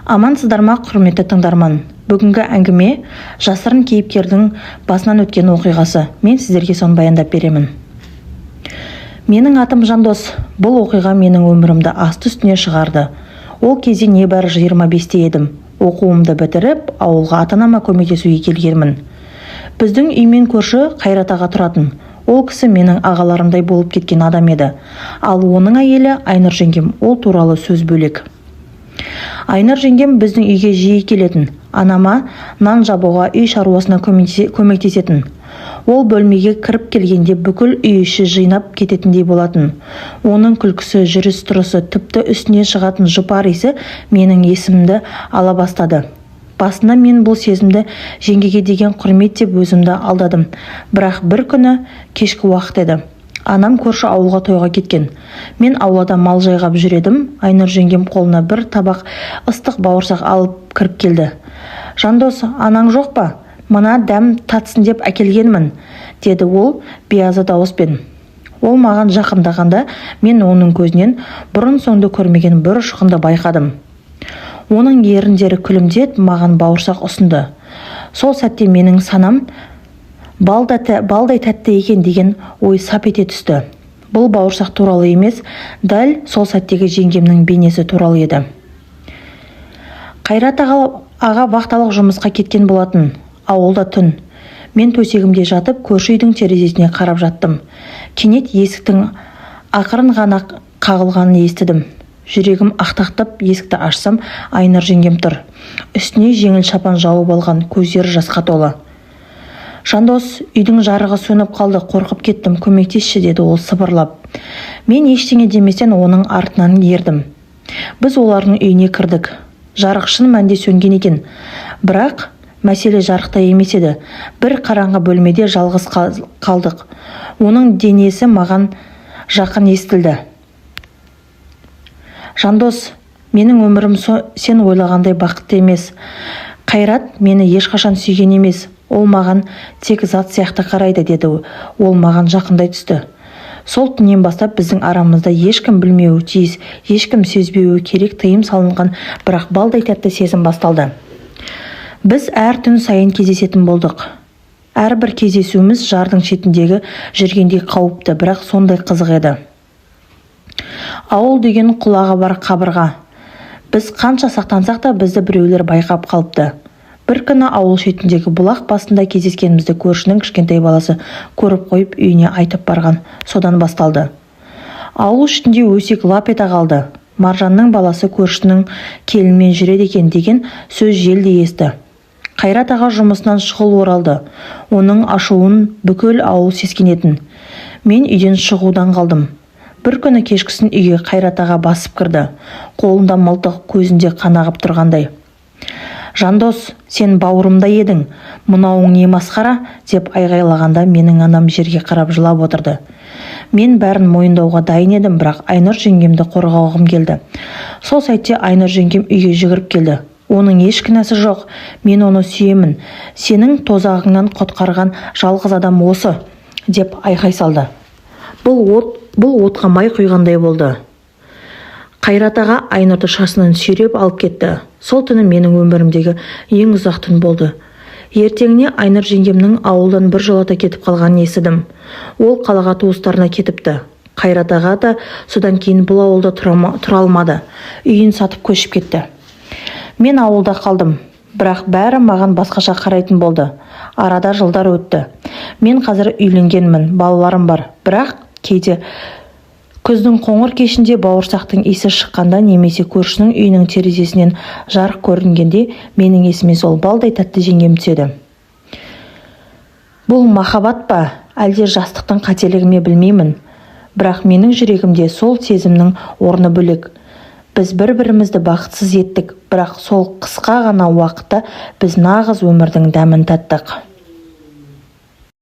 Амансыздар ма, құрметті тыңдарман? Бүгінгі әңгіме жасырын кейіпкердің басынан өткен оқиғасы. Мен сіздерге соны баяндап беремін. Менің атым Жандос. Бұл оқиға менің өмірімді асты үстіне шығарды. Ол кезде небәрі 25-те едім. Оқуымды бітіріп, ауылға ата-анама көмектесуге келгенмін. Біздің үймен көрші Қайрат аға тұратын. Ол кісі менің ағаларымдай болып кеткен адам еді. Ал оның әйелі Айнұр жеңгем. Ол туралы сөз бөлек. Айнұр жеңгем біздің үйге жиі келетін. Анама нан жабуға, үй шаруасына көмектесетін. Ол бөлмеге кіріп келгенде бүкіл үй іші жинап кететіндей болатын. Оның күлкісі, жүріс-тұрысы, тіпті үстіне шығатын жұпар иісі менің есімді ала бастады. Басында мен бұл сезімді жеңгеге деген құрмет деп өзімді алдадым. Бірақ бір күні кешкі уақыт еді. Анам көрші ауылға тойға кеткен. Мен аулада мал жайғап жүредім. Айнұр жеңгем қолына бір табақ ыстық бауырсақ алып кіріп келді. «Жандос, анаң жоқ па? Мына дәм татсын деп әкелгенмін», деді ол биязы дауыспен. Ол маған жақындағанда мен оның көзінен бұрын соңды көрмеген бір ұшқынды байқадым. Оның еріндері күлімдеп маған бауырсақ ұсынды. Сол сәтте менің санам балдай тәтті екен деген ой сап ете түсті. Бұл бауырсақ туралы емес, дәл сол сәттегі жеңгемнің бейнесі туралы еді. Қайрат аға вахталық жұмысқа кеткен болатын. Ауылда түн. Мен төсегімде жатып, көрші үйдің терезесіне қарап жаттым. Кенет есіктің ақырын ғана қағылғанын естідім. Жүрегім ақтақтап есікті ашсам, Айнұр жеңгем тұр. Үстіне жеңіл шапан жауып алған, көздері жасқа толы. «Жандос, үйдің жарығы сөніп қалды, қорқып кеттім, көмектесші», деді ол сыбырлап. Мен ештеңе деместен оның артынан ердім. Біз олардың үйіне кірдік. Жарық шын мәнде сөнген екен. Бірақ мәселе жарықта емес еді. Бір қараңғы бөлмеде жалғыз қалдық. Оның денесі маған жақын естілді. «Жандос, менің өмірім сен ойлағандай бақытты емес. Қайрат мені ешқашан сүйген емес. Ол маған тек зат сияқты қарайды», деді ол маған жақындай түсті. Сол түннен бастап біздің арамызда ешкім білмеуі тиіс, ешкім сезбеуі керек тыйым салынған, бірақ балдай тәтті сезім басталды. Біз әр түн сайын кездесетін болдық. Әрбір кездесуіміз жардың шетіндегі жүргендей қауіпті, бірақ сондай қызық еді. Ауыл деген құлағы бар қабырға. Біз қанша сақтансақ та бізді біреулер байқап қалыпты. Бір күні ауыл шетіндегі бұлақ басында кездескенімізді көршінің кішкентай баласы көріп қойып үйіне айтып барған. Содан басталды. Ауыл үстінде өсек лап ете қалды. Маржанның баласы көршінің келінмен жүреді екен деген сөз желді есті. Қайрат аға жұмысынан шұғыл оралды. Оның ашуын бүкіл ауыл сескенетін. Мен үйден шығудан қалдым. Бір күні кешкісін үйге Қайрат аға басып кірді. Қолында мылтық, көзінде қан ағып тұрғандай. «Жандос, сен бауырымда едің, мынауың не масқара?» деп айғайлағанда менің анам жерге қарап жылап отырды. Мен бәрін мойындауға дайын едім, бірақ Айнұр жеңгемді қорғауғым келді. Сол сәтте Айнұр жеңгем үйге жүгіріп келді. Оның еш кінәсі жоқ, мен оны сүйемін. Сенің тозағыңнан құтқарған жалғыз адам осы, деп айқай салды. Бұл отқа май құйғандай болды. Қайрат аға Айнұрды шашынан сүйреп алып кетті. Сол түні менің өмірімдегі ең ұзақ түн болды. Ертеңіне Айнұр жеңгемнің ауылдан бір жолата кетіп қалғанын естідім. Ол қалаға туыстарына кетіпті. Қайрат аға да содан кейін бұл ауылда тұра алмады. Үйін сатып көшіп кетті. Мен ауылда қалдым. Бірақ бәрі маған басқаша қарайтын болды. Арада жылдар өтті. Мен қазір үйленгенмін, балаларым бар. Бірақ кейде күздің қоңыр кешінде бауырсақтың иісі шыққанда немесе көршінің үйінің терезесінен жарық көрінгенде менің есіме сол балдай тәтті жеңгем түседі. Бұл махаббат па, әлде жастықтың қателігі ме білмеймін. Бірақ менің жүрегімде сол сезімнің орны бөлек. Біз бір-бірімізді бақытсыз еттік, бірақ сол қысқа ғана уақытта біз нағыз өмірдің дәмін таттық.